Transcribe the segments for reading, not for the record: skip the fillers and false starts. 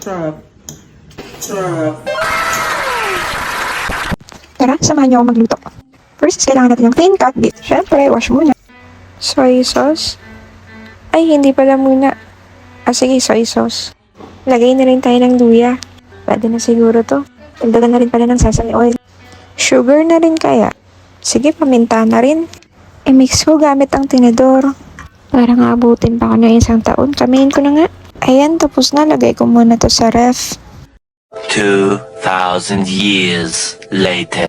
Sarap. Sarap. Tara, samahan niyo ako magluto. First, kailangan natin ng clean cut beef. Siyempre, wash muna. Soy sauce? Ay, hindi pala muna. Sige, soy sauce. Lagay na rin tayo ng luya. Pwede na siguro to. Dagdagan na rin pala ng sesame oil. Sugar na rin kaya? Sige, paminta na rin. I-mix ko gamit ang tinidor. Para nga abutin pa ako ng 1 taon. Kamayin ko na nga. Ayan, tapos na. Lagay ko muna to sa ref. 2,000 years later.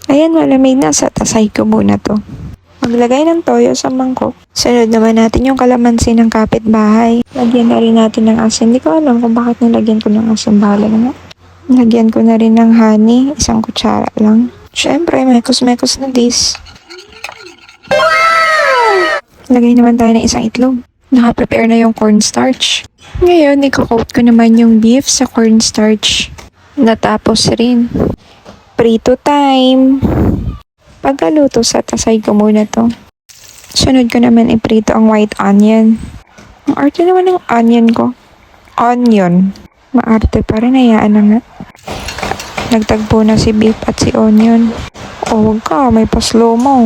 Ayan, malamig na. Sa tasay ko muna to. Maglagay ng toyo sa mangkok. Sunod naman natin yung kalamansi ng kapitbahay. Lagyan na rin natin ng asin. Hindi ko alam kung bakit nilagyan ko ng asin. Bahala na nga. Lagyan ko na rin ng honey. 1 kutsara lang. Siyempre, mekos-mekos na this. Lagay naman tayo ng 1 itlog. Naka-prepare na yung cornstarch. Ngayon, i-coat ko naman yung beef sa cornstarch. Natapos rin. Prito time! Pagkaluto sa tasay ko muna to. Sunod ko naman iprito ang white onion. Ang arte naman ng onion ko. Onion. Maarte pa rin, hayaan na nga. Nagtagpo na si beef at si onion. Wag ka, may pa-slow mo.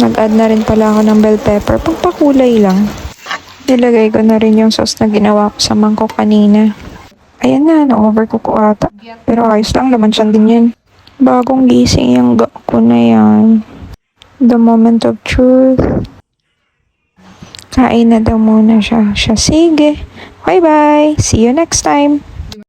Nag-add na rin pala ako ng bell pepper, pagpakulay lang. Nilagay ko na rin yung sauce na ginawa ko sa mangkok kanina. Ayan na, na-overcook ko ata. Pero ayos lang, laman siya din yan. Bagong gising yung ko na yan. The moment of truth. Kain na daw muna siya. Sige. Bye-bye. See you next time.